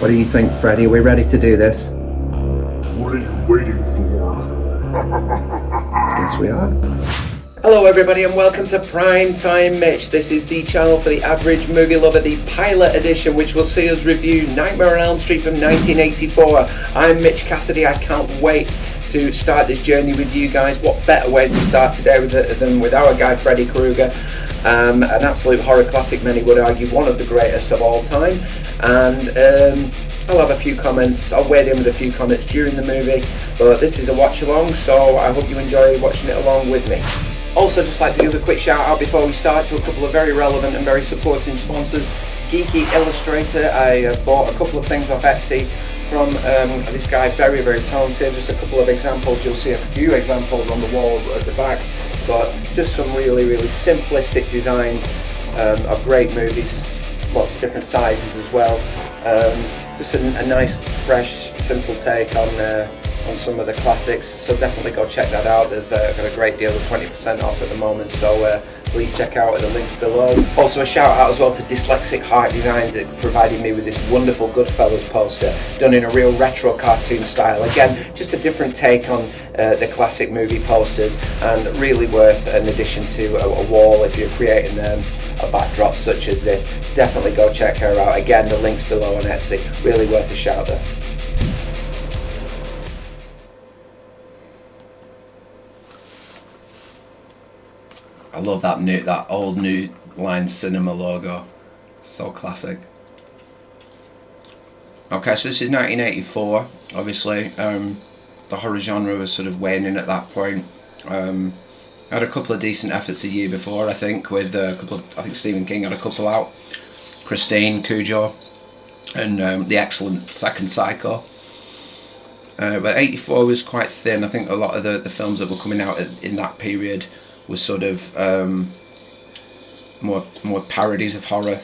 What do you think, Freddie? Are we ready to do this? What are you waiting for? Yes, we are. Hello everybody and welcome to Primetime Mitch. This is the channel for the average movie lover, the pilot edition, which will see us review Nightmare on Elm Street from 1984. I'm Mitch Cassidy. I can't wait to start this journey with you guys. What better way to start today than with our guy Freddy Krueger. An absolute horror classic, many would argue, one of the greatest of all time. And I'll have a few comments, I'll wade in with a few comments during the movie, but this is a watch along, so I hope you enjoy watching it along with me. Also, just like to give a quick shout out before we start to a couple of very relevant and very supporting sponsors. Geeky Illustrator. I bought a couple of things off Etsy from this guy, very talented. Just a couple of examples, you'll see a few examples on the wall at the back, but just some really simplistic designs of great movies, lots of different sizes as well. Just a nice, fresh, simple take on some of the classics, so definitely go check that out. They've got a great deal of 20% off at the moment, so please check out the links below. Also a shout out as well to Dyslexic Heart Designs that provided me with this wonderful Goodfellas poster done in a real retro cartoon style. Again, just a different take on the classic movie posters, and really worth an addition to a wall if you're creating a backdrop such as this. Definitely go check her out. Again, the links below on Etsy. Really worth a shout there. I love that old New Line Cinema logo. So classic. Okay, so this is 1984. Obviously, the horror genre was sort of waning at that point. I had a couple of decent efforts a year before, I think, with a couple of, I think Stephen King had a couple out. Christine, Cujo, and the excellent Second Psycho. But 84 was quite thin. I think a lot of the films that were coming out in that period was sort of more parodies of horror.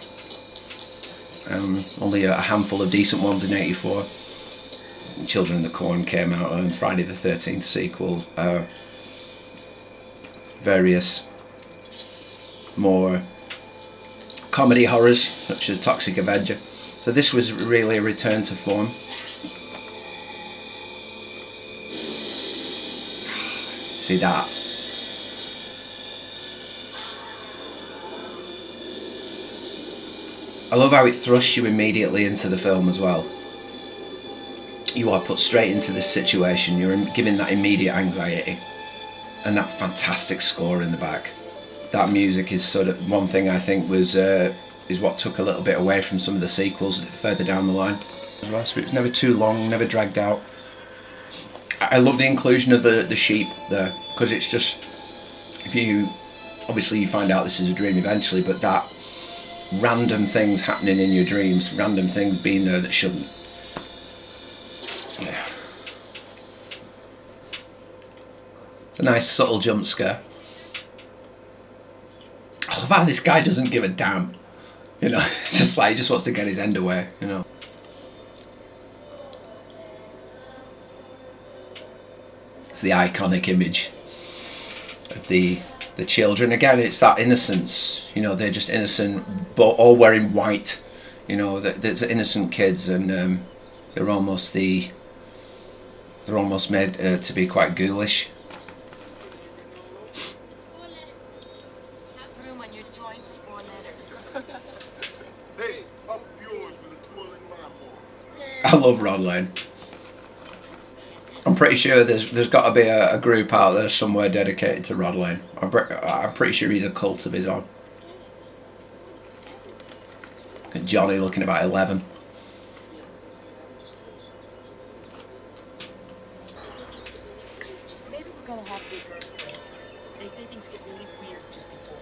Only a handful of decent ones in 84. Children of the Corn came out, and Friday the 13th sequel. Various more comedy horrors such as Toxic Avenger. So this was really a return to form. See that? I love how it thrusts you immediately into the film as well. You are put straight into this situation, you're given that immediate anxiety, and that fantastic score in the back. That music is sort of one thing I think was is what took a little bit away from some of the sequels further down the line. It was never too long, never dragged out. I love the inclusion of the sheep there, because it's just, obviously you find out this is a dream eventually, but that random things happening in your dreams, random things being there that shouldn't. Yeah. It's a nice subtle jump scare. I love how this guy doesn't give a damn, you know, just like he just wants to get his end away, you know. It's the iconic image of the children. Again, it's that innocence, you know, they're just innocent, but all wearing white, you know, there's innocent kids, and they're almost made to be quite ghoulish. I love Rod Lane. I'm pretty sure there's got to be a group out there somewhere dedicated to Rod Lane. I'm pretty sure he's a cult of his own. And Johnny looking about 11. Maybe we're gonna have to go. They say things get really weird just before.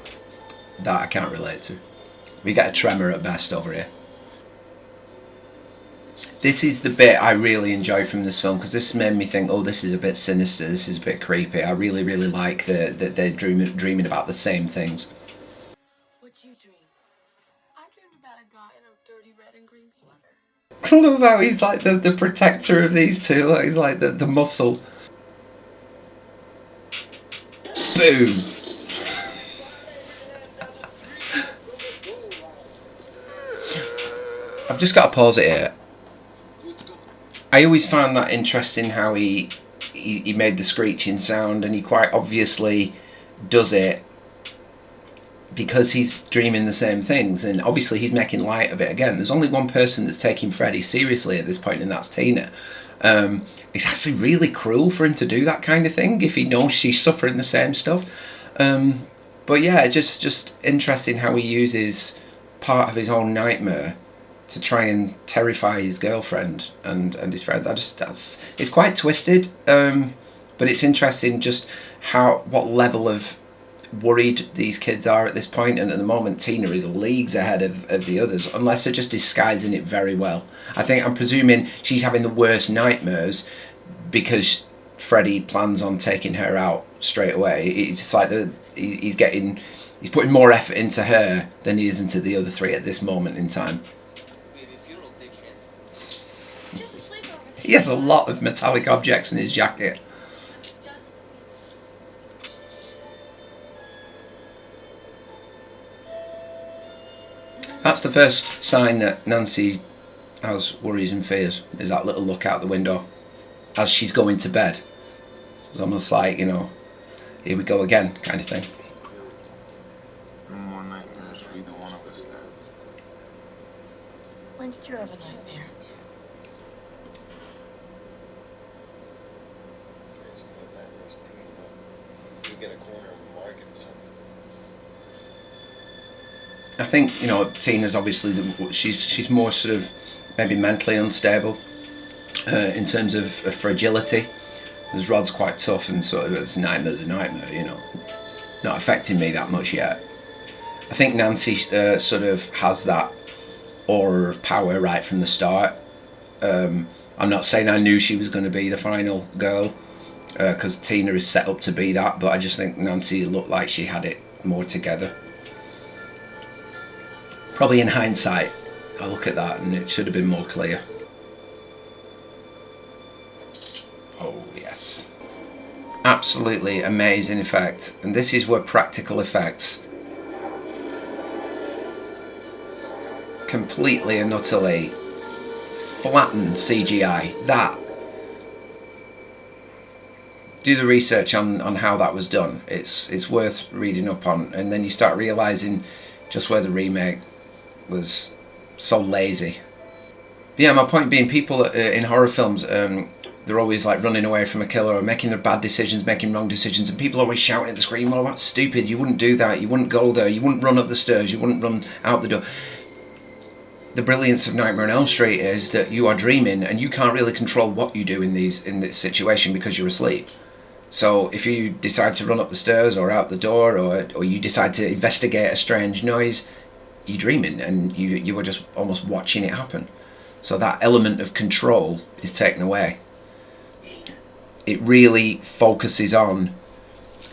That I can't relate to. We get a tremor at best over here. This is the bit I really enjoy from this film, because this made me think, oh, this is a bit sinister, this is a bit creepy. I really like that they're dreaming about the same things. What'd you dream? I dreamed about a guy in a dirty red and green sweater. I love how he's like the protector of these two, like he's like the muscle. Boom! I've just got to pause it here. I always found that interesting how he made the screeching sound, and he quite obviously does it because he's dreaming the same things, and obviously he's making light of it. Again, there's only one person that's taking Freddie seriously at this point, and that's Tina. It's actually really cruel for him to do that kind of thing if he knows she's suffering the same stuff. But yeah, just interesting how he uses part of his own nightmare to try and terrify his girlfriend and his friends. It's quite twisted, but it's interesting just what level of worried these kids are at this point, and at the moment Tina is leagues ahead of the others, unless they're just disguising it very well. I'm presuming she's having the worst nightmares because Freddie plans on taking her out straight away. It's just like he's putting more effort into her than he is into the other three at this moment in time. He has a lot of metallic objects in his jacket. That's the first sign that Nancy has worries and fears, is that little look out the window as she's going to bed. It's almost like, you know, here we go again kind of thing. No more nightmares for either one of us then. When did you have a nightmare? You get a corner of the market or something. I think, you know, Tina's obviously she's more sort of maybe mentally unstable in terms of fragility. Because Rod's quite tough and sort of it's a nightmare, you know, not affecting me that much yet. I think Nancy sort of has that aura of power right from the start. I'm not saying I knew she was going to be the final girl, because Tina is set up to be that, but I just think Nancy looked like she had it more together. Probably in hindsight, I look at that and it should have been more clear. Oh yes. Absolutely amazing effect. And this is where practical effects completely and utterly flatten CGI. That. Do the research on how that was done. It's worth reading up on, and then you start realising just where the remake was so lazy. But yeah, my point being, people in horror films, they're always like running away from a killer or making their bad decisions, making wrong decisions, and people are always shouting at the screen, well, that's stupid, you wouldn't do that, you wouldn't go there, you wouldn't run up the stairs, you wouldn't run out the door. The brilliance of Nightmare on Elm Street is that you are dreaming and you can't really control what you do in this situation because you're asleep. So if you decide to run up the stairs or out the door, or you decide to investigate a strange noise, you're dreaming and you are just almost watching it happen. So that element of control is taken away. It really focuses on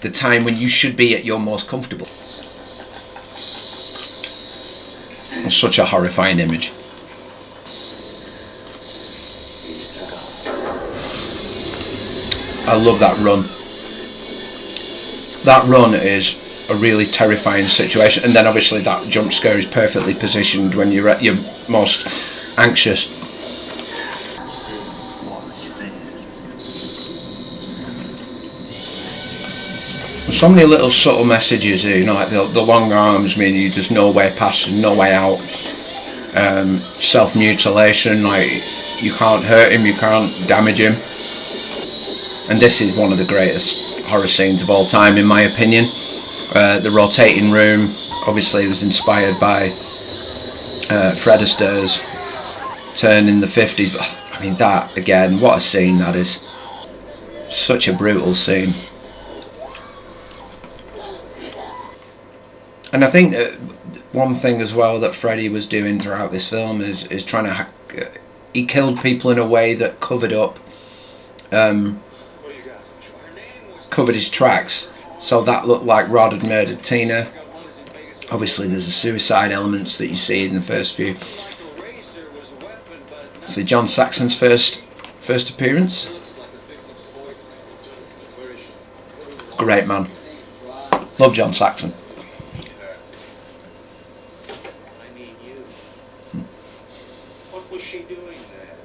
the time when you should be at your most comfortable. It's such a horrifying image. I love that run. That run is a really terrifying situation, and then obviously that jump scare is perfectly positioned when you're at your most anxious. So many little subtle messages here, you know, like the long arms mean you just no way past and no way out. Self-mutilation, like you can't hurt him, you can't damage him. And this is one of the greatest horror scenes of all time, in my opinion. The rotating room obviously was inspired by Fred Astaire's Turn in the 50s, but I mean, that again, what a scene that is. Such a brutal scene. And I think that one thing as well that Freddy was doing throughout this film is trying to he killed people in a way that covered up covered his tracks, so that looked like Rod had murdered Tina. Obviously there's the suicide elements that you see in the first few. So John Saxon's first appearance. Great man. Love John Saxon. What was she doing there?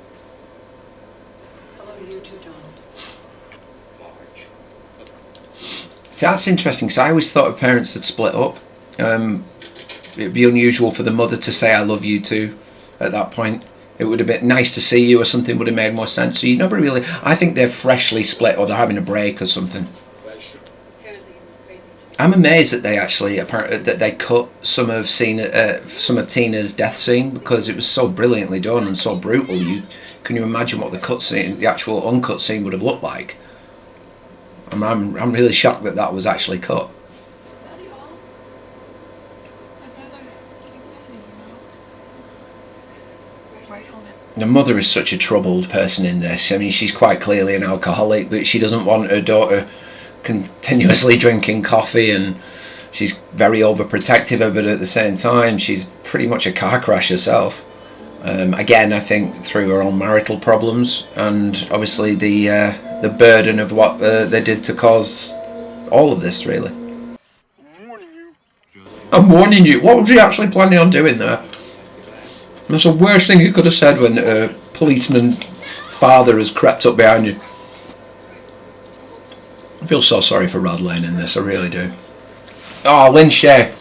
that's interesting, because I always thought of parents that split up. It'd be unusual for the mother to say "I love you" too at that point. It would have been nice to see you, or something would have made more sense. So you never really. I think they're freshly split, or they're having a break or something. I'm amazed that they actually that they cut some of Tina's death scene, because it was so brilliantly done and so brutal. Can you imagine what the actual uncut scene would have looked like? I'm really shocked that that was actually cut. Study hall? I'd rather keep busy, Right home. The mother is such a troubled person in this. I mean, she's quite clearly an alcoholic, but she doesn't want her daughter continuously drinking coffee, and she's very overprotective of it. At the same time, she's pretty much a car crash herself. Again, I think through her own marital problems, and obviously the burden of what they did to cause all of this, really. I'm warning you. What was he actually planning on doing there? That's the worst thing you could have said when a policeman father has crept up behind you. I feel so sorry for Rod Lane in this, I really do. Oh, 𝐿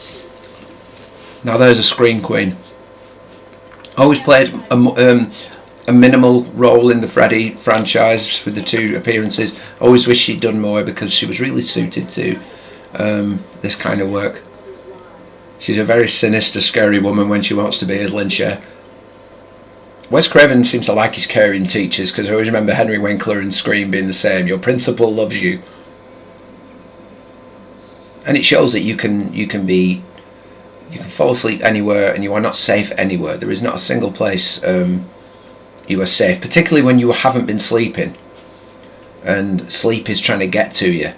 Now there's a scream queen. Always played a minimal role in the Freddy franchise with the 2 appearances. Always wish she'd done more, because she was really suited to this kind of work. She's a very sinister, scary woman when she wants to be, as 𝐿. Wes Craven seems to like his caring teachers, because I always remember Henry Winkler and Scream being the same. Your principal loves you. And it shows that you can fall asleep anywhere, and you are not safe anywhere. There is not a single place you are safe, particularly when you haven't been sleeping and sleep is trying to get to you.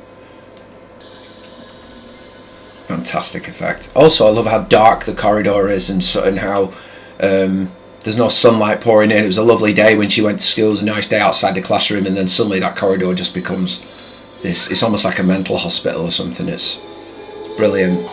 Fantastic effect. Also, I love how dark the corridor is, and how there's no sunlight pouring in. It was a lovely day when she went to school. It was a nice day outside the classroom, and then suddenly that corridor just becomes this. It's almost like a mental hospital or something. It's brilliant.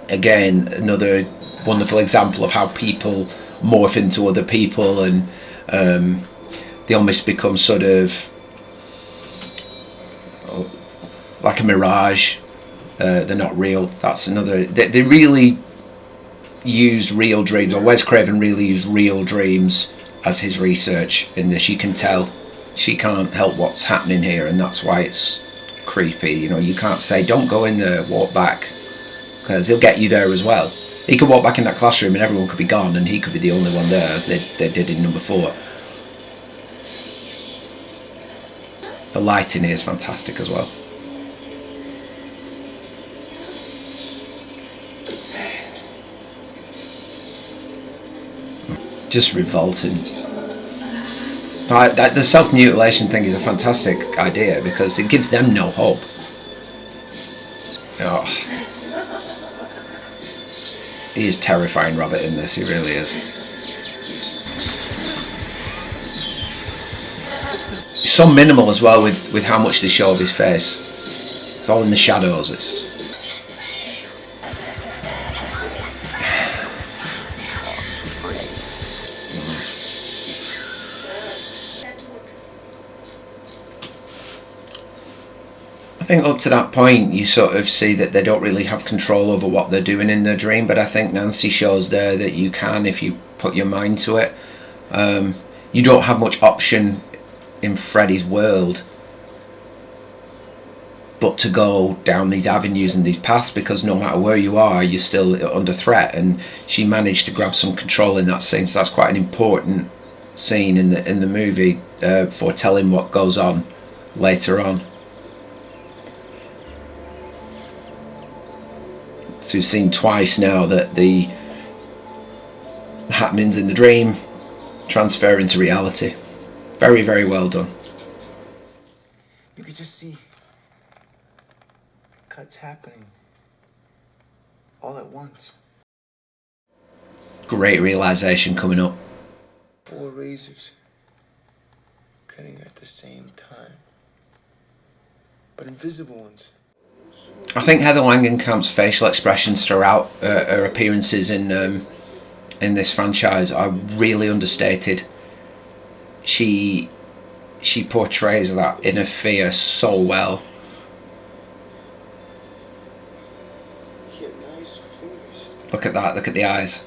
Again, another wonderful example of how people morph into other people, and they almost become sort of like a mirage. They're not real. That's another. They really used real dreams, or Wes Craven really used real dreams as his research in this. You can tell she can't help what's happening here, and that's why it's creepy. You know, you can't say don't go in there, walk back, because he'll get you there as well. He could walk back in that classroom and everyone could be gone, and he could be the only one there, as they did in number 4. The lighting here is fantastic as well. Just revolting. The self-mutilation thing is a fantastic idea, because it gives them no hope. Oh. He is terrifying, Robert, in this. He really is. It's so minimal as well with how much they show of his face. It's all in the shadows. I think up to that point you sort of see that they don't really have control over what they're doing in their dream, but I think Nancy shows there that you can if you put your mind to it. You don't have much option in Freddy's world but to go down these avenues and these paths, because no matter where you are, you're still under threat, and she managed to grab some control in that scene, so that's quite an important scene in the movie, foretelling what goes on later on. So we've seen twice now that the happenings in the dream transfer into reality. Very, very well done. You could just see cuts happening all at once. Great realization coming up. 4 razors cutting at the same time. but invisible ones. I think Heather Langenkamp's facial expressions throughout her appearances in this franchise are really understated. She portrays that inner fear so well. Look at that, look at the eyes.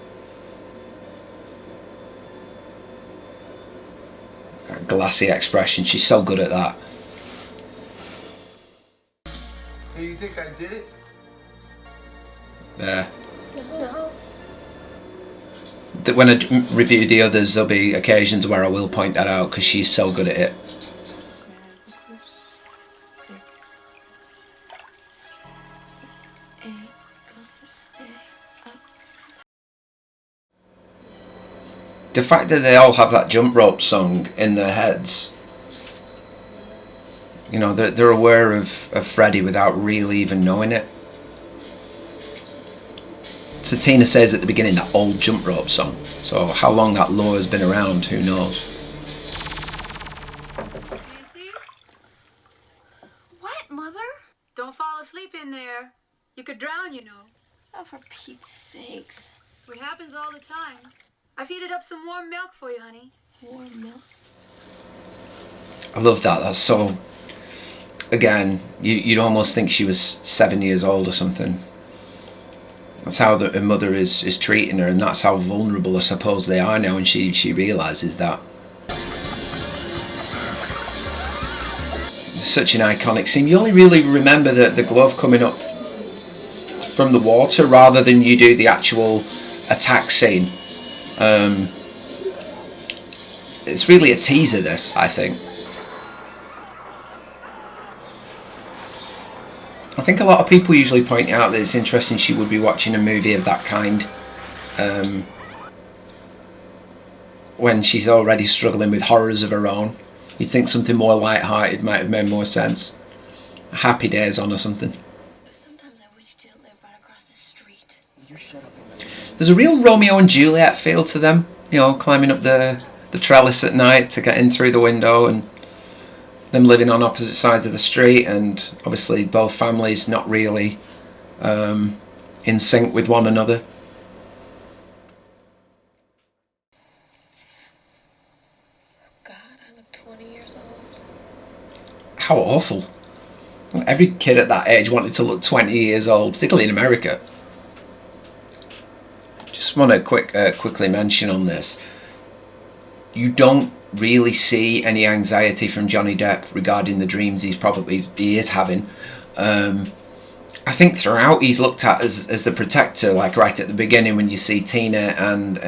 That glassy expression, she's so good at that. Hey, you think I did it? There. No. When I review the others, there'll be occasions where I will point that out because she's so good at it. The fact that they all have that jump rope song in their heads, you know, they're aware of Freddie without really even knowing it. So Tina says at the beginning that old jump rope song. So how long that lore has been around, who knows? Nancy? What, Mother? Don't fall asleep in there. You could drown, you know. Oh, for Pete's sakes. It happens all the time. I've heated up some warm milk for you, honey. Warm milk. I love that. That's so... Again, you'd almost think she was 7 years old or something. That's how her mother is treating her, and that's how vulnerable I suppose they are now, and she realises that. Such an iconic scene. You only really remember the glove coming up from the water rather than you do the actual attack scene. It's really a teaser, this, I think. I think a lot of people usually point out that it's interesting she would be watching a movie of that kind when she's already struggling with horrors of her own. You'd think something more light-hearted might have made more sense. Happy Days on or something. Sometimes I wish you didn't live right across the street. You shut up. There's a real Romeo and Juliet feel to them, you know, climbing up the trellis at night to get in through the window, and them living on opposite sides of the street, and obviously both families not really in sync with one another. God, I look 20 years old. How awful. Every kid at that age wanted to look 20 years old, particularly in America. Just want to quickly mention on this. You don't really see any anxiety from Johnny Depp regarding the dreams he is having. I think throughout he's looked at as the protector, like right at the beginning when you see Tina and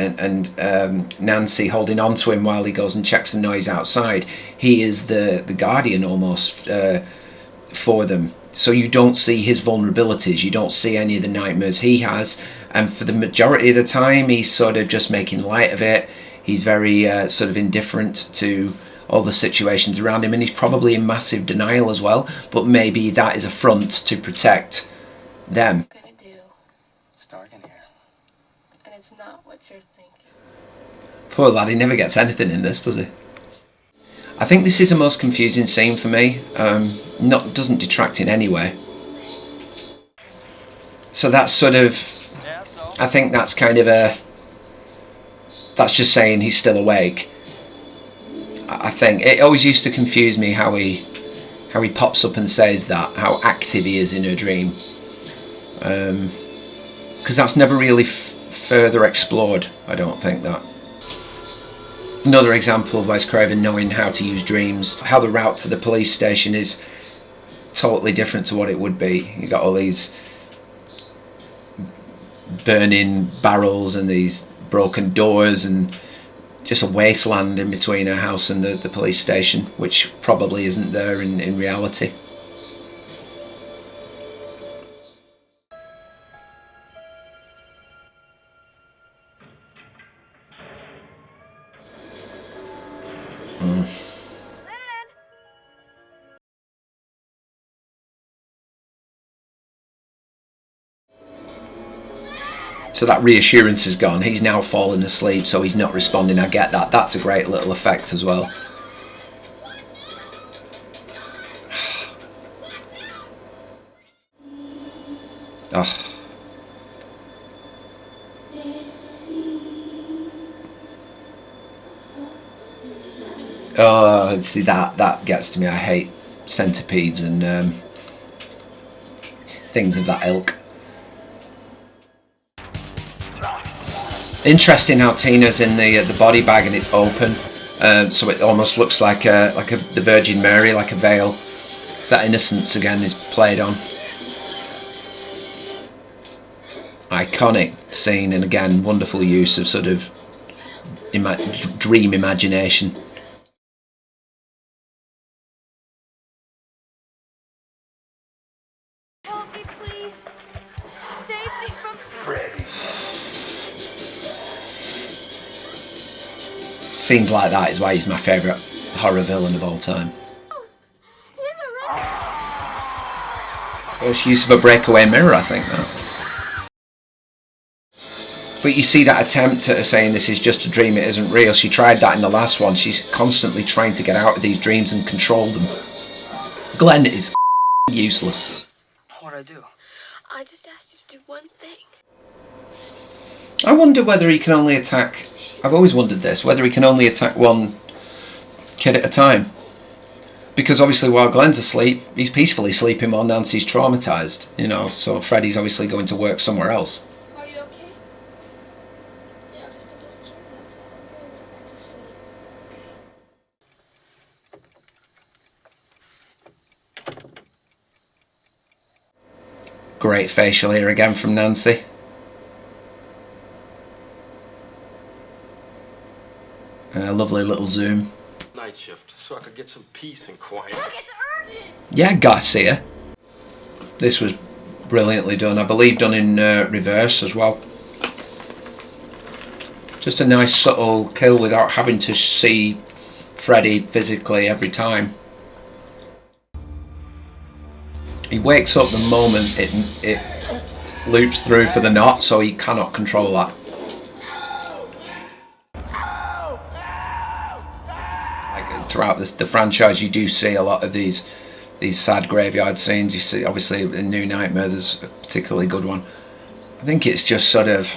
Nancy holding on to him while he goes and checks the noise outside. He is the guardian almost for them. So you don't see his vulnerabilities, you don't see any of the nightmares he has, and for the majority of the time he's sort of just making light of it. He's very sort of indifferent to all the situations around him, and he's probably in massive denial as well, but maybe that is a front to protect them. What are you gonna do? It's dark in here. And it's not what you're thinking. Poor lad, he never gets anything in this, does he? I think this is the most confusing scene for me. Doesn't detract in any way. So that's sort of, I think that's kind of that's just saying he's still awake. I think it always used to confuse me how he pops up and says that, how active he is in her dream, because that's never really further explored. I don't think that. Another example of Wes Craven knowing how to use dreams, how the route to the police station is totally different to what it would be. You got all these burning barrels and these broken doors and just a wasteland in between her house and the police station, which probably isn't there in reality. So that reassurance is gone. He's now fallen asleep, so he's not responding. I get that. That's a great little effect as well. Oh. Oh, see, that gets to me. I hate centipedes and things of that ilk. Interesting how Tina's in the body bag and it's open, so it almost looks like the Virgin Mary, like a veil. So that innocence again is played on. Iconic scene, and again wonderful use of sort of dream imagination. Help me, please. Save me from Freddy. Scenes like that is why he's my favourite horror villain of all time. First use of a breakaway mirror, I think, that. But you see that attempt at her saying this is just a dream, it isn't real. She tried that in the last one. She's constantly trying to get out of these dreams and control them. Glenn is useless. What'd I do? I just asked you to do one thing. I wonder whether he can only attack... I've always wondered this, whether he can only attack one kid at a time. Because obviously while Glenn's asleep, he's peacefully sleeping while Nancy's traumatised. You know, so Freddy's obviously going to work somewhere else. Are you okay? Yeah, just a little dream, that's all. I'm going back to sleep. Great facial here again from Nancy. A lovely little zoom. Night shift, so I could get some peace and quiet. Look, it's urgent! Yeah, Garcia. This was brilliantly done. I believe done in reverse as well. Just a nice subtle kill without having to see Freddy physically every time. He wakes up the moment it loops through for the knot, so he cannot control that. Like throughout the franchise, you do see a lot of these sad graveyard scenes. You see, obviously, in New Nightmare, there's a particularly good one. I think it's just sort of,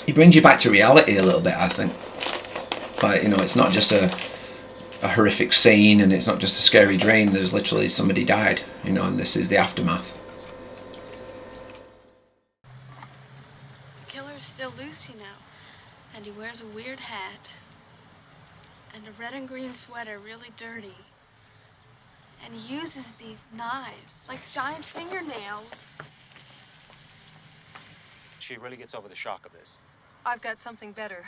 he brings you back to reality a little bit, I think. Like, you know, it's not just a horrific scene and it's not just a scary dream. There's literally somebody died, you know, and this is the aftermath. The killer's still loose, you know. And he wears a weird hat. And a red and green sweater, really dirty. And he uses these knives, like giant fingernails. She really gets over the shock of this. I've got something better.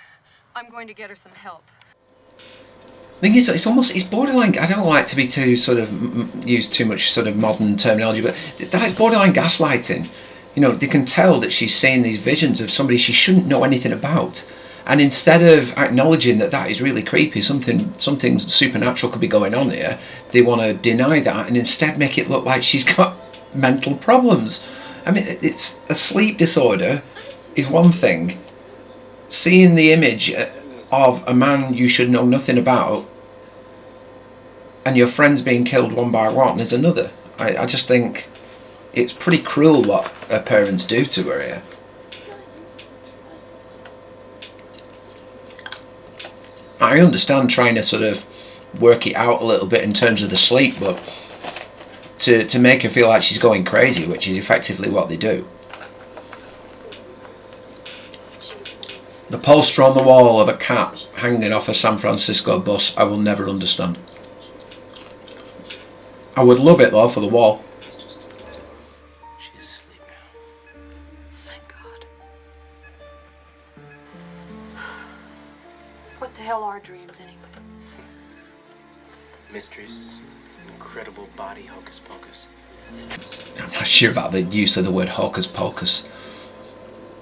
I'm going to get her some help. I think it's borderline. I don't like to be too sort of use too much sort of modern terminology, but that's borderline gaslighting. You know, they can tell that she's seeing these visions of somebody she shouldn't know anything about, and instead of acknowledging that that is really creepy, something supernatural could be going on here, they want to deny that and instead make it look like she's got mental problems. I mean, it's a sleep disorder is one thing. Seeing the image of a man you should know nothing about and your friends being killed one by one is another. I just think it's pretty cruel what her parents do to her here. I understand trying to sort of work it out a little bit in terms of the sleep, but to make her feel like she's going crazy, which is effectively what they do. The poster on the wall of a cat hanging off a San Francisco bus, I will never understand. I would love it though for the wall. She's asleep now. Thank God. What the hell are dreams anyway? Mysteries, incredible body hocus pocus. I'm not sure about the use of the word hocus pocus.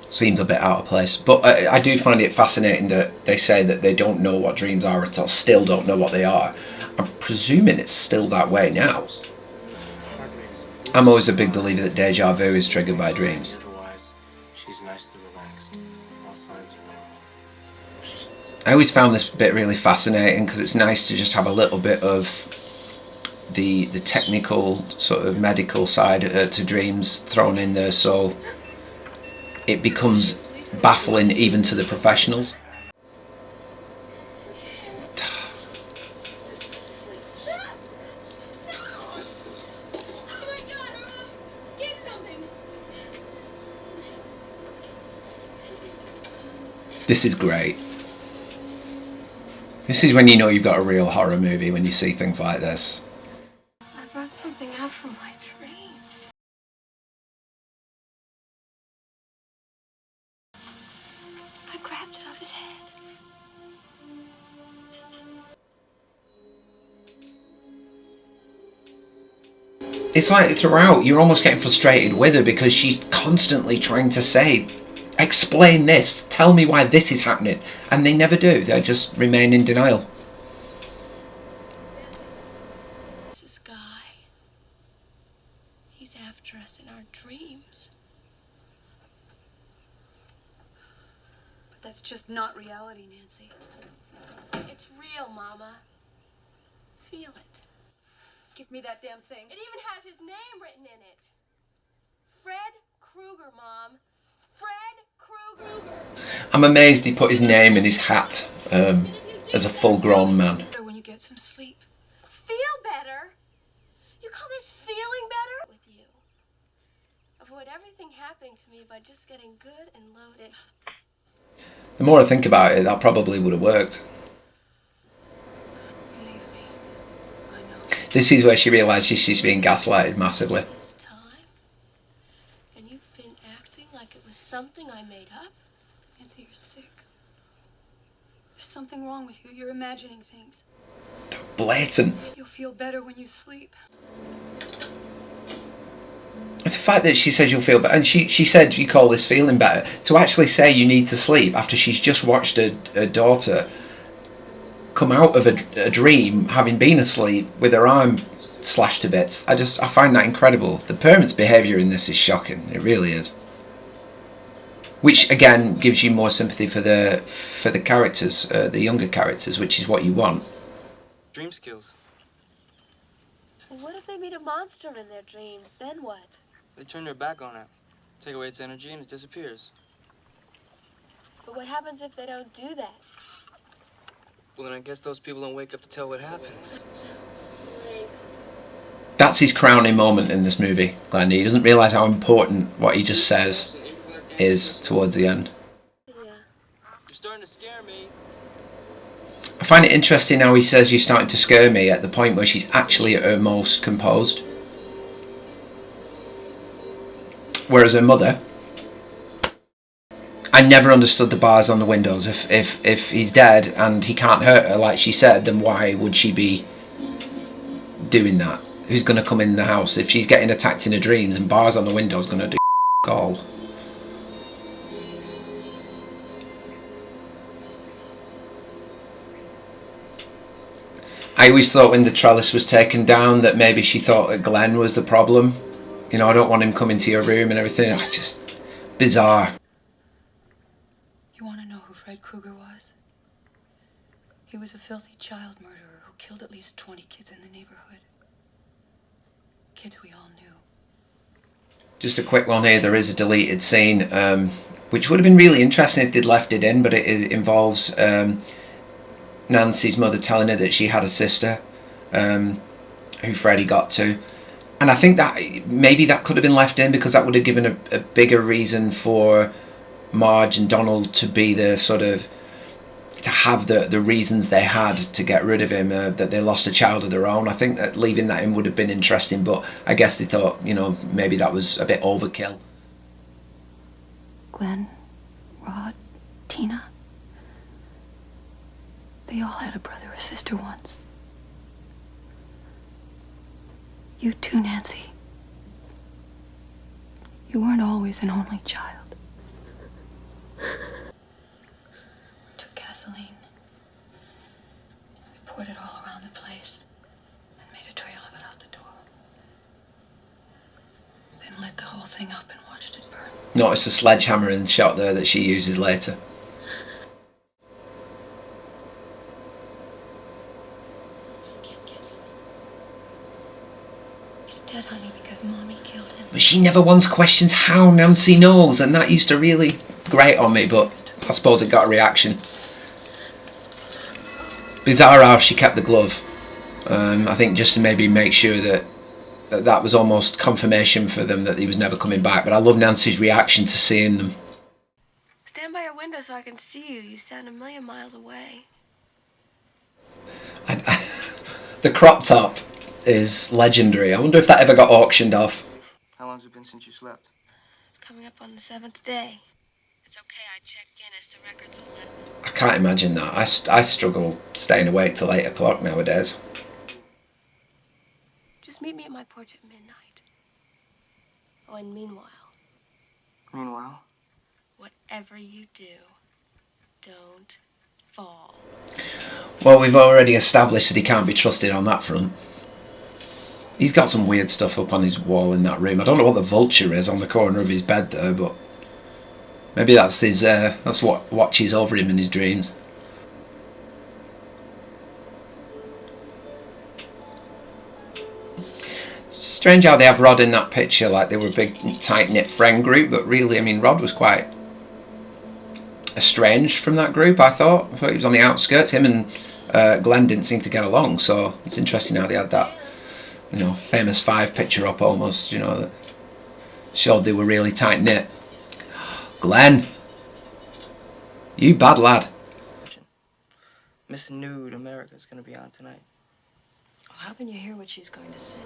Seems a bit out of place, but I do find it fascinating that they say that they don't know what dreams are at all, still don't know what they are. I'm presuming it's still that way now. I'm always a big believer that deja vu is triggered by dreams. Otherwise, she's nicely relaxed. All signs are normal. I always found this bit really fascinating because it's nice to just have a little bit of the technical sort of medical side to dreams thrown in there, so it becomes baffling even to the professionals. This is great. This is when you know you've got a real horror movie, when you see things like this. I brought something out from my dream. I grabbed it off his head. It's like throughout you're almost getting frustrated with her because she's constantly trying to say, explain this, tell me why this is happening, and they never do. They just remain in denial. This guy, he's after us in our dreams. But that's just not reality, Nancy. It's real, Mama. Feel it. Give me that damn thing. It even has his name written in it. Fred Krueger, Mom. Fred Krueger. I'm amazed he put his name in his hat as a full-grown man. When you get some sleep. Feel better? You call this feeling better? With you. Avoid everything happening to me by just getting good and loaded. The more I think about it, that probably would have worked. Believe me, I know. This is where she realises she's being gaslighted massively. This time, and you've been acting like it was something I made up. Nancy, you're sick. There's something wrong with you. You're imagining things. Blatant. You'll feel better when you sleep. The fact that she says you'll feel better, and she said you call this feeling better, to actually say you need to sleep after she's just watched her daughter come out of a dream having been asleep with her arm slashed to bits. I find that incredible. The parents' behaviour in this is shocking. It really is. Which again gives you more sympathy for the characters, the younger characters, which is what you want. Dream skills. Well, what if they meet a monster in their dreams? Then what? They turn their back on it, take away its energy, and it disappears. But what happens if they don't do that? Well, then I guess those people don't wake up to tell what happens. That's his crowning moment in this movie, Glenn. He doesn't realise how important what he just says is towards the end. Yeah. You're starting to scare me. I find it interesting how he says you're starting to scare me at the point where she's actually at her most composed. Whereas her mother, I never understood the bars on the windows. If he's dead and he can't hurt her like she said, then why would she be doing that? Who's going to come in the house? If she's getting attacked in her dreams and bars on the windows going to do all. I always thought when the trellis was taken down that maybe she thought that Glenn was the problem. You know, I don't want him coming to your room and everything. It's just bizarre. You want to know who Fred Krueger was? He was a filthy child murderer who killed at least 20 kids in the neighborhood. Kids we all knew. Just a quick one here. There is a deleted scene, which would have been really interesting if they'd left it in, but it involves Nancy's mother telling her that she had a sister who Freddie got to. And I think that maybe that could have been left in because that would have given a bigger reason for Marge and Donald to be the sort of, to have the reasons they had to get rid of him, that they lost a child of their own. I think that leaving that in would have been interesting, but I guess they thought, you know, maybe that was a bit overkill. Glenn, Rod, Tina. They all had a brother or sister once. You too, Nancy. You weren't always an only child. Took gasoline, we poured it all around the place, and made a trail of it out the door. Then lit the whole thing up and watched it burn. Notice the sledgehammer in the shot there that she uses later. He's dead, honey, because Mommy killed him. But she never once questions how Nancy knows, and that used to really grate on me, but I suppose it got a reaction. Bizarre how she kept the glove. I think just to maybe make sure that was almost confirmation for them that he was never coming back. But I love Nancy's reaction to seeing them. Stand by your window so I can see you. You stand a million miles away. The crop top is legendary. I wonder if that ever got auctioned off. How long's it been since you slept? It's coming up on the 7th day. It's okay, I checked Guinness. The record's 11. I can't imagine that. I struggle staying awake till 8 o'clock nowadays. Just meet me at my porch at midnight. Oh, and meanwhile, whatever you do, don't fall. Well, we've already established that he can't be trusted on that front. He's got some weird stuff up on his wall in that room. I don't know what the vulture is on the corner of his bed there, but maybe that's his. That's what watches over him in his dreams. Strange how they have Rod in that picture, like they were a big tight-knit friend group, but really, I mean, Rod was quite estranged from that group, I thought he was on the outskirts. Him and Glenn didn't seem to get along, so it's interesting how they had that, you know, famous 5 picture up almost, you know, that showed they were really tight-knit. Glenn, you bad lad. Miss Nude America's gonna be on tonight. Oh, how can you hear what she's going to say?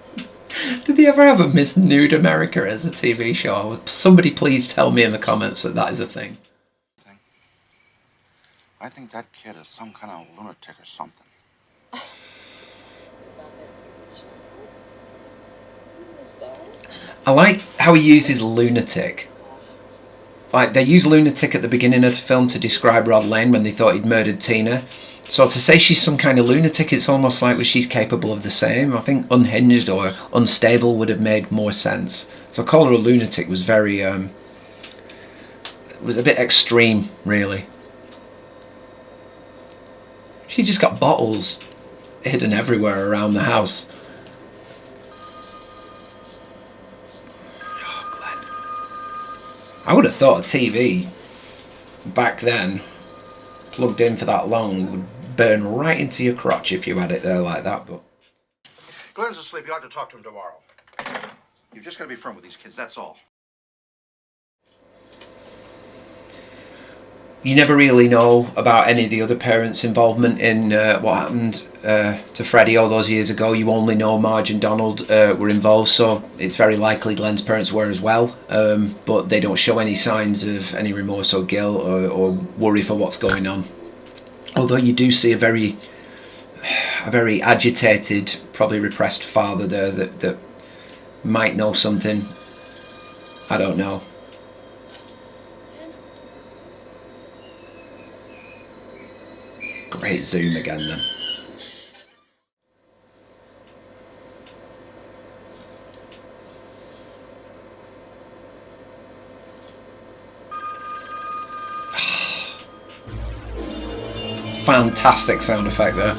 Did they ever have a Miss Nude America as a TV show? Somebody please tell me in the comments that is a thing. I think that kid is some kind of lunatic or something. I like how he uses lunatic. Like, they use lunatic at the beginning of the film to describe Rod Lane when they thought he'd murdered Tina. So to say she's some kind of lunatic, it's almost like she's capable of the same. I think unhinged or unstable would have made more sense. So call her a lunatic was very, was a bit extreme, really. She just got bottles hidden everywhere around the house. Oh, Glenn. I would have thought a TV back then, plugged in for that long, would burn right into your crotch if you had it there like that. But Glenn's asleep. You'll have to talk to him tomorrow. You've just got to be firm with these kids, that's all. you never really know about any of the other parents' involvement in what happened to Freddie all those years ago. You only know Marge and Donald were involved, so it's very likely Glenn's parents were as well, but they don't show any signs of any remorse or guilt or worry for what's going on. Although you do see a very agitated, probably repressed father there that might know something. I don't know. Great zoom again then. Fantastic sound effect there.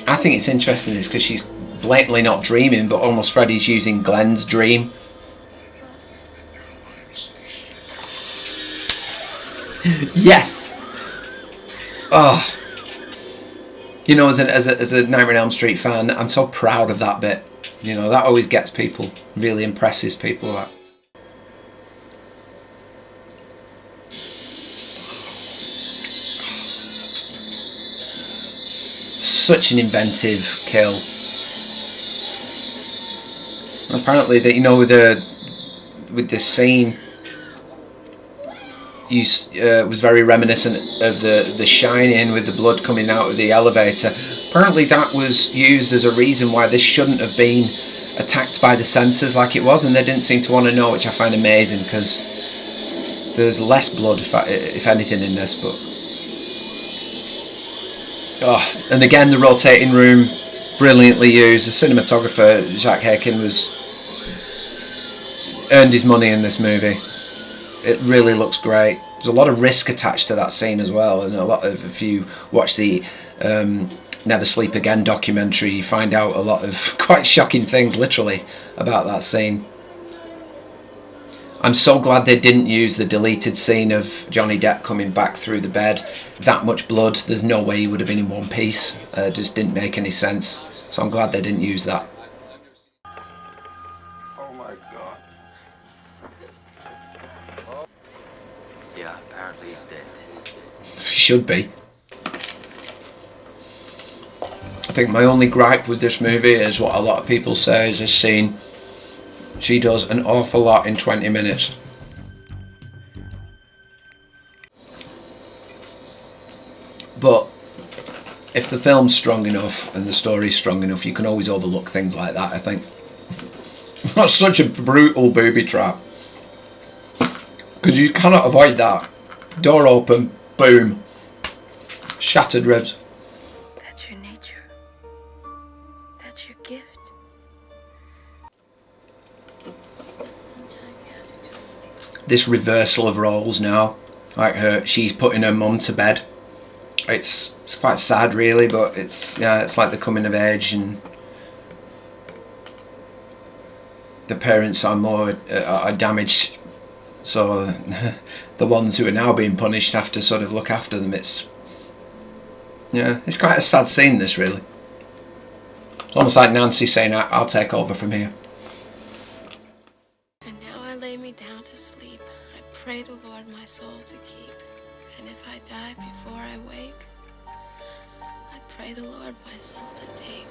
I think it's interesting is because she's blatantly not dreaming, but almost Freddie's using Glenn's dream. Yes. Oh. You know, as a Nightmare on Elm Street fan, I'm so proud of that bit. You know, that always gets people, really impresses people. That. Such an inventive kill. Apparently, that, you know, with this scene, was very reminiscent of the Shining, with the blood coming out of the elevator. Apparently, that was used as a reason why this shouldn't have been attacked by the censors like it was, and they didn't seem to want to know, which I find amazing because there's less blood, if anything, in this. But oh, and again, the rotating room, brilliantly used. The cinematographer Jacques Hakin earned his money in this movie. It really looks great. There's a lot of risk attached to that scene as well, and if you watch the Never Sleep Again documentary, you find out a lot of quite shocking things, literally, about that scene. I'm so glad they didn't use the deleted scene of Johnny Depp coming back through the bed. That much blood, there's no way he would have been in one piece. Just didn't make any sense. So I'm glad they didn't use that. Oh my God. Yeah, apparently he's dead. He should be. I think my only gripe with this movie is what a lot of people say is this scene. She does an awful lot in 20 minutes. But if the film's strong enough and the story's strong enough, you can always overlook things like that, I think. That's such a brutal booby trap. Because you cannot avoid that. Door open, boom. Shattered ribs. That's your nature. That's your gift. This reversal of roles now, like she's putting her mum to bed. It's quite sad, really, but it's like the coming of age, and the parents are damaged, so the ones who are now being punished have to sort of look after them. It's quite a sad scene, this, really. It's almost like Nancy saying, I'll take over from here. And now I lay me down to sleep. I pray the Lord my soul to keep. And if I die before I wake, I pray the Lord my soul to take.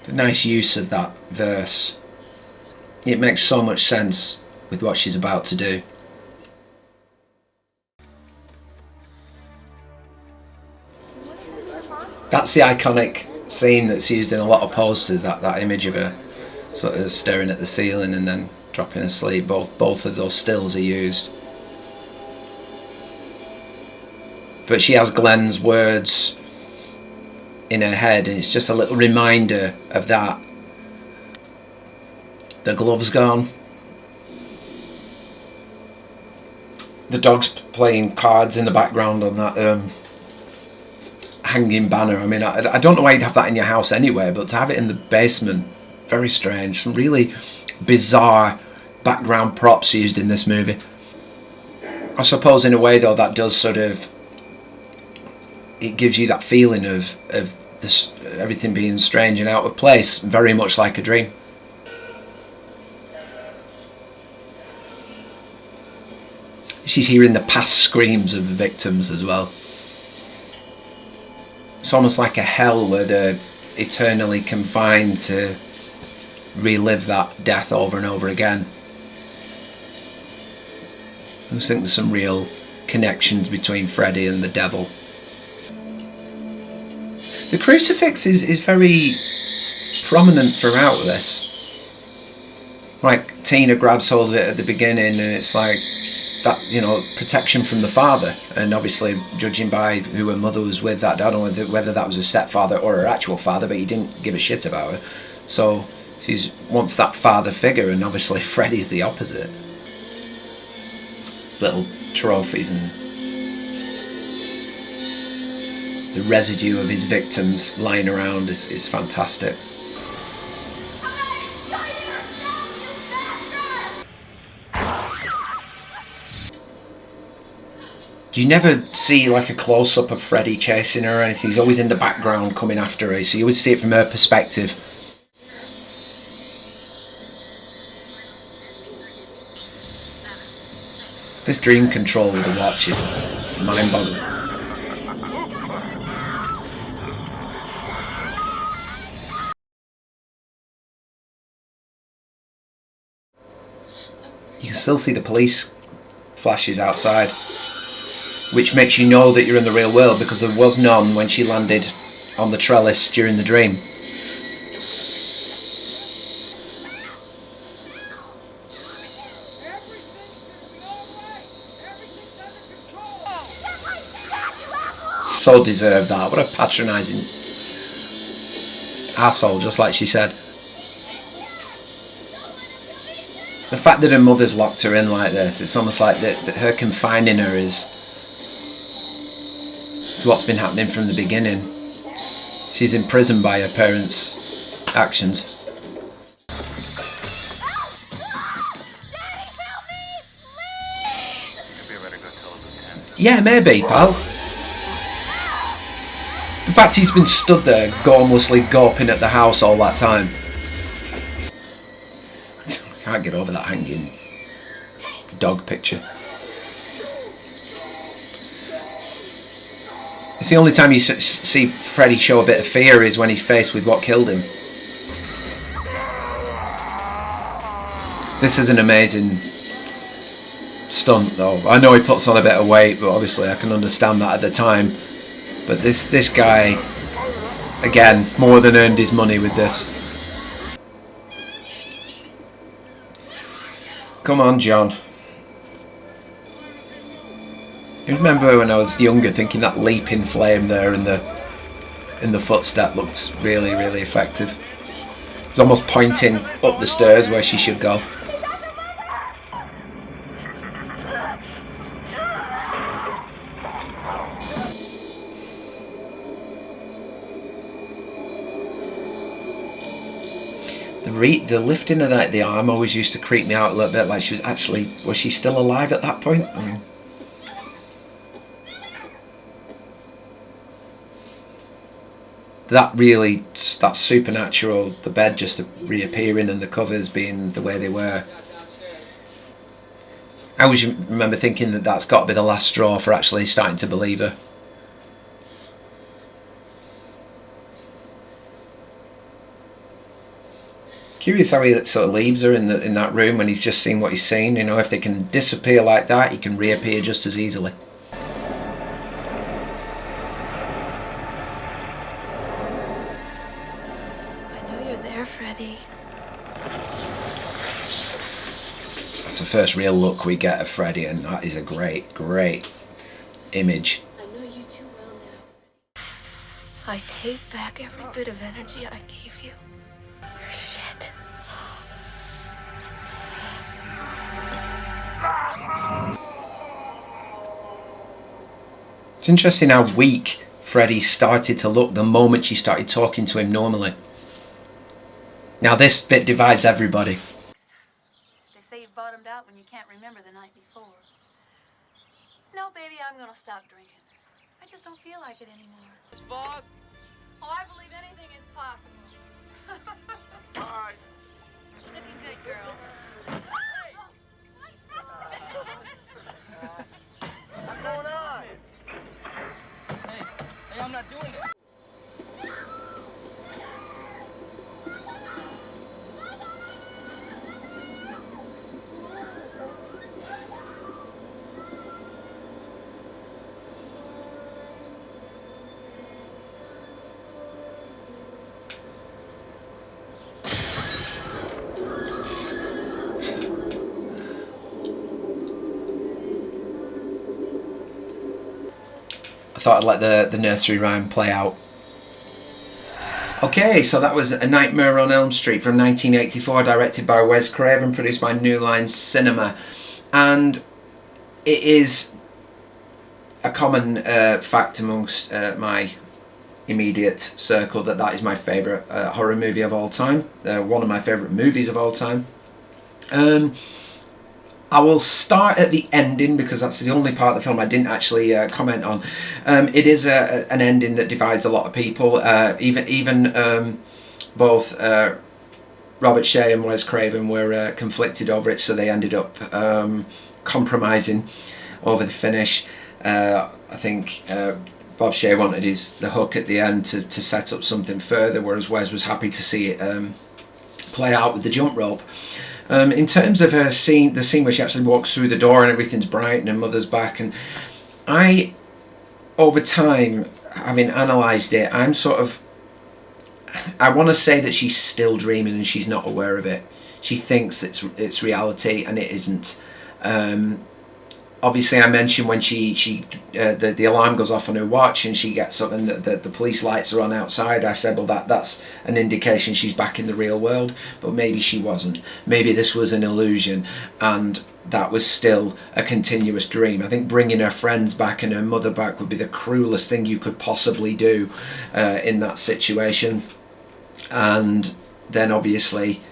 The nice use of that verse. It makes so much sense with what she's about to do. That's the iconic scene that's used in a lot of posters, that image of her sort of staring at the ceiling and then dropping asleep. Both of those stills are used. But she has Glenn's words in her head, and it's just a little reminder of that. The glove's gone. The dog's playing cards in the background on that hanging banner. I mean, I don't know why you'd have that in your house anyway, but to have it in the basement, very strange. Some really bizarre background props used in this movie. I suppose in a way though that does sort of, it gives you that feeling of this, everything being strange and out of place, very much like a dream. She's hearing the past screams of the victims as well. It's almost like a hell where they're eternally confined to relive that death over and over again. I just think there's some real connections between Freddy and the devil. The crucifix is very prominent throughout this. Like Tina grabs hold of it at the beginning, and it's like that, you know, protection from the father. And obviously, judging by who her mother was with, that I don't know whether that was a stepfather or her actual father, but he didn't give a shit about her. So she wants that father figure, and obviously Freddy's the opposite. His little trophies and the residue of his victims lying around is fantastic. You never see like a close-up of Freddy chasing her or anything. He's always in the background coming after her, so you always see it from her perspective. This dream control with the watch is mind-boggling. You can still see the police flashes outside, which makes you know that you're in the real world, because there was none when she landed on the trellis during the dream. So deserved that. What a patronising asshole, just like she said. The fact that her mother's locked her in like this, it's almost like that her confining her is what's been happening from the beginning. She's imprisoned by her parents' actions. Yeah, maybe, pal. The fact he's been stood there gormlessly gawping at the house all that time. I can't get over that hanging dog picture. It's the only time you see Freddy show a bit of fear is when he's faced with what killed him. This is an amazing stunt though. I know he puts on a bit of weight, but obviously I can understand that at the time. But this guy, again, more than earned his money with this. Come on, John. I remember when I was younger thinking that leaping flame there in the footstep looked really, really effective. It was almost pointing up the stairs where she should go. The lifting of the arm always used to creep me out a little bit, like was she still alive at that point? I mean, that's supernatural, the bed just reappearing and the covers being the way they were. I always remember thinking that that's got to be the last straw for actually starting to believe her. Curious how he sort of leaves her in that room when he's just seen what he's seen. You know, if they can disappear like that, he can reappear just as easily. I know you're there, Freddy. That's the first real look we get of Freddy, and that is a great, great image. I know you too well now. I take back every bit of energy I gave you. You're shit. It's interesting how weak Freddy started to look the moment she started talking to him normally. Now this bit divides everybody. They say you bottomed out when you can't remember the night before. No, baby, I'm gonna stop drinking. I just don't feel like it anymore. This fog? Oh, I believe anything is possible. Bye. Looking good, girl. What's going on? Hey, I'm not doing it. I thought I'd let the nursery rhyme play out. Okay, so that was A Nightmare on Elm Street from 1984, directed by Wes Craven, produced by New Line Cinema. And it is a common fact amongst my immediate circle that is my favourite horror movie of all time. One of my favourite movies of all time. I will start at the ending because that's the only part of the film I didn't actually comment on. It is an ending that divides a lot of people. Even both Robert Shaye and Wes Craven were conflicted over it, so they ended up compromising over the finish. I think Bob Shaye wanted the hook at the end to set up something further, whereas Wes was happy to see it play out with the jump rope. In terms of the scene where she actually walks through the door and everything's bright and her mother's back, and I, over time, having analysed it, I want to say that she's still dreaming and she's not aware of it. She thinks it's reality and it isn't. obviously I mentioned when the alarm goes off on her watch and she gets up and the police lights are on outside. I said, well, that's an indication she's back in the real world, but maybe she wasn't. Maybe this was an illusion and that was still a continuous dream. I think bringing her friends back and her mother back would be the cruelest thing you could possibly do in that situation. And then obviously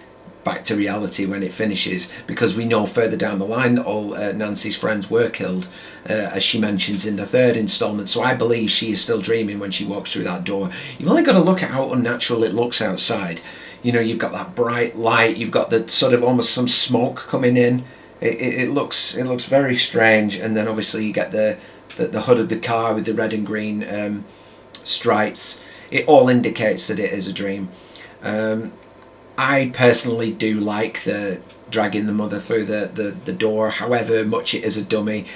back to reality when it finishes, because we know further down the line that all Nancy's friends were killed, as she mentions in the third installment. So I believe she is still dreaming when she walks through that door. You've only got to look at how unnatural it looks outside. You know, you've got that bright light, you've got the sort of almost some smoke coming in. It looks very strange, and then obviously you get the hood of the car with the red and green stripes. It all indicates that it is a dream. I personally do like the dragging the mother through the door, however much it is a dummy.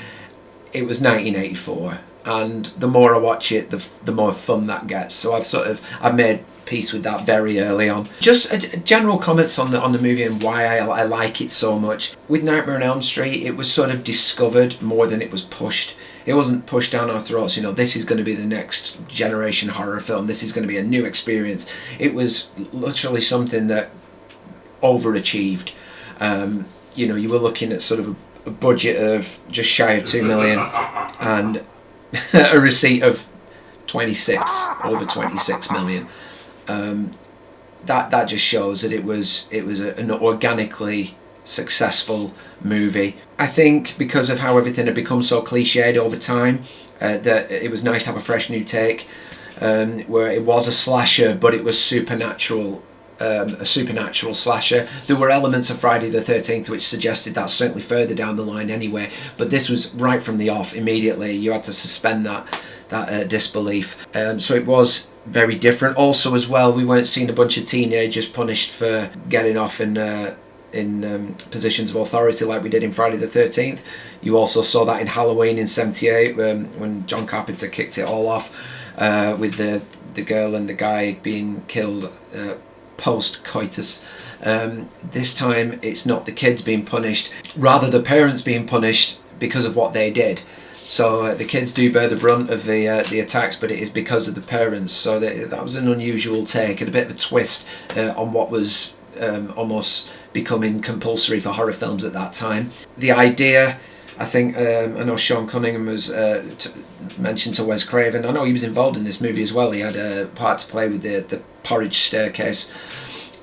It was 1984, and the more I watch it, the more fun that gets. So I've made peace with that very early on. Just general comments on the movie and why I like it so much. With Nightmare on Elm Street, it was sort of discovered more than it was pushed. It wasn't pushed down our throats, you know, this is going to be the next generation horror film, this is going to be a new experience. It was literally something that overachieved. You know, you were looking at sort of a budget of just shy of 2 million and a receipt of over 26 million. That just shows that it was an organically successful movie. I think because of how everything had become so cliched over time, that it was nice to have a fresh new take, where it was a slasher but it was supernatural, a supernatural slasher. There were elements of Friday the 13th which suggested that, certainly further down the line anyway, but this was right from the off. Immediately you had to suspend that disbelief. So it was very different. Also as well, we weren't seeing a bunch of teenagers punished for getting off in positions of authority like we did in Friday the 13th. You also saw that in Halloween in '78 when John Carpenter kicked it all off with the girl and the guy being killed post-coitus. This time it's not the kids being punished, rather the parents being punished because of what they did. So the kids do bear the brunt of the attacks, but it is because of the parents. So that was an unusual take and a bit of a twist on what was almost becoming compulsory for horror films at that time. The idea, I think, I know Sean Cunningham was mentioned to Wes Craven. I know he was involved in this movie as well. He had a part to play with the porridge staircase,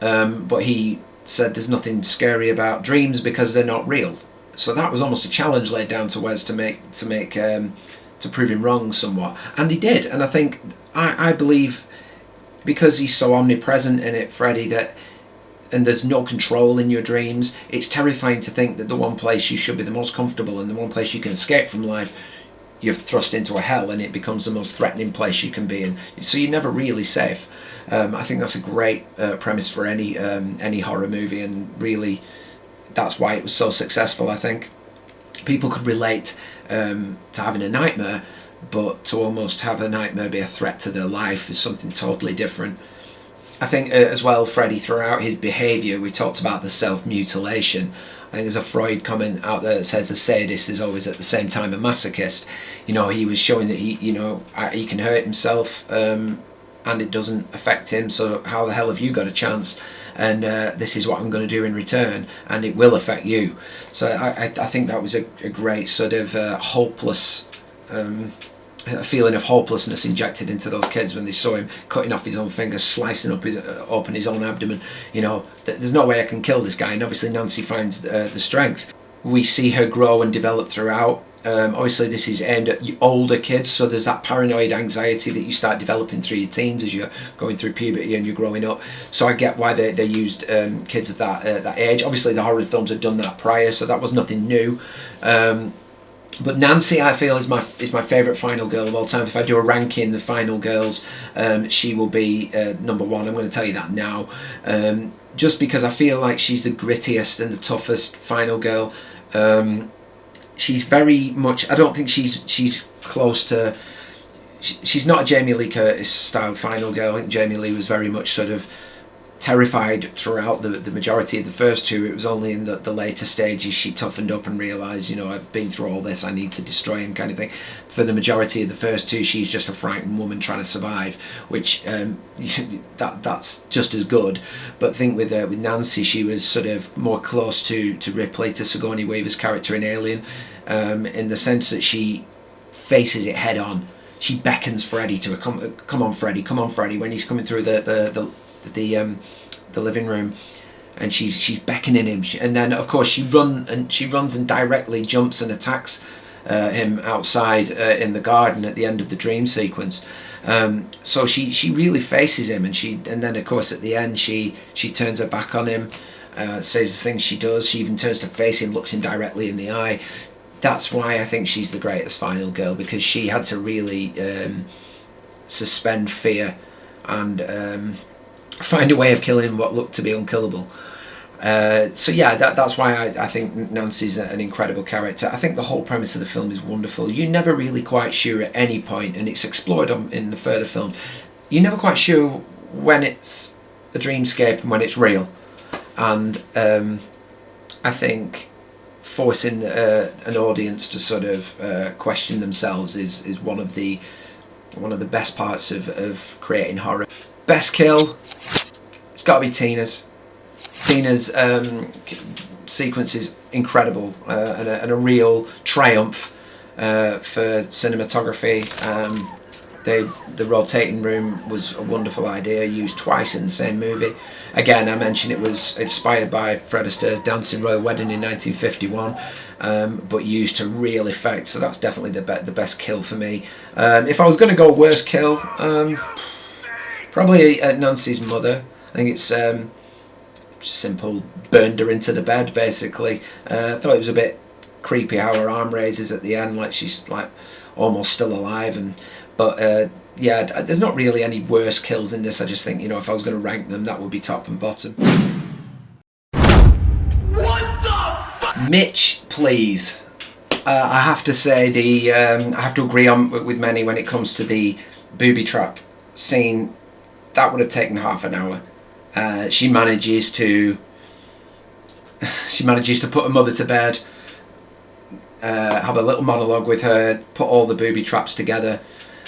but he said there's nothing scary about dreams because they're not real. So that was almost a challenge laid down to Wes to prove him wrong somewhat, and he did. And I think I believe because he's so omnipresent in it, Freddy, and there's no control in your dreams, it's terrifying to think that the one place you should be the most comfortable and the one place you can escape from life, you're thrust into a hell and it becomes the most threatening place you can be in. So you're never really safe. I think that's a great premise for any horror movie, and really that's why it was so successful. I think people could relate to having a nightmare, but to almost have a nightmare be a threat to their life is something totally different. I think as well, Freddy, throughout his behaviour, we talked about the self-mutilation. I think there's a Freud comment out there that says the sadist is always at the same time a masochist. You know, he was showing that he can hurt himself and it doesn't affect him, so how the hell have you got a chance? And this is what I'm going to do in return, and it will affect you. So I think that was a great sort of hopeless, a feeling of hopelessness injected into those kids when they saw him cutting off his own fingers, slicing up open his own abdomen. You know, there's no way I can kill this guy. And obviously Nancy finds the strength. We see her grow and develop throughout. Obviously this is aimed at older kids, so there's that paranoid anxiety that you start developing through your teens as you're going through puberty and you're growing up. So I get why they used kids of that age. Obviously the horror films had done that prior, so that was nothing new. But Nancy, I feel, is my favourite final girl of all time. If I do a ranking the final girls, she will be number one. I'm going to tell you that now, just because I feel like she's the grittiest and the toughest final girl. She's very much, I don't think she's close to, she's not a Jamie Lee Curtis style final girl. I think Jamie Lee was very much sort of terrified throughout the majority of the first two. It was only in the later stages she toughened up and realised, you know, I've been through all this, I need to destroy him, kind of thing. For the majority of the first two, she's just a frightened woman trying to survive, which that's just as good. But I think with Nancy, she was sort of more close to Ripley, to Sigourney Weaver's character in Alien, in the sense that she faces it head on. She beckons Freddy to come on Freddy, come on Freddy, when he's coming through the living room, and she's beckoning him, and then of course she runs and directly jumps and attacks him outside in the garden at the end of the dream sequence. So she really faces him, and then of course at the end she turns her back on him, says the things she does. She even turns to face him, looks him directly in the eye. That's why I think she's the greatest final girl, because she had to really suspend fear and find a way of killing what looked to be unkillable. So yeah, that's why I think Nancy's an incredible character. I think the whole premise of the film is wonderful. You're never really quite sure at any point, and it's explored in the further film, you're never quite sure when it's a dreamscape and when it's real. And I think forcing an audience to sort of question themselves is one of the best parts of creating horror. Best kill, it's got to be Tina's. Tina's sequence is incredible, and a real triumph for cinematography. The rotating room was a wonderful idea, used twice in the same movie. Again, I mentioned it was inspired by Fred Astaire's Dancing Royal Wedding in 1951, but used to real effect, so that's definitely the best kill for me. If I was going to go worst kill, probably Nancy's mother. I think it's simple, burned her into the bed basically. I thought it was a bit creepy how her arm raises at the end, like she's like almost still alive. But yeah, there's not really any worse kills in this. I just think, you know, if I was going to rank them, that would be top and bottom. What the fuck? Mitch, please. I have to say I have to agree with many when it comes to the booby trap scene. That would have taken half an hour. She manages to put her mother to bed, have a little monologue with her, put all the booby traps together,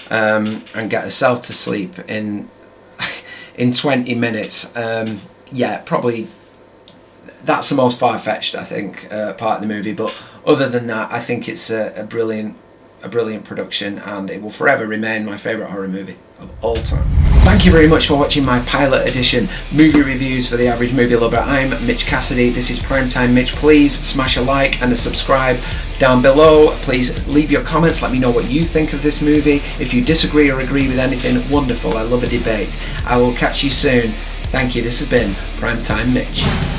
and get herself to sleep in 20 minutes. Yeah, probably that's the most far-fetched, I think, part of the movie. But other than that, I think it's a brilliant production, and it will forever remain my favourite horror movie of all time. Thank you very much for watching my pilot edition movie reviews for the average movie lover. I'm Mitch Cassidy. This is Primetime Mitch. Please smash a like and a subscribe down below. Please leave your comments. Let me know what you think of this movie. If you disagree or agree with anything, wonderful. I love a debate. I will catch you soon. Thank you. This has been Primetime Mitch.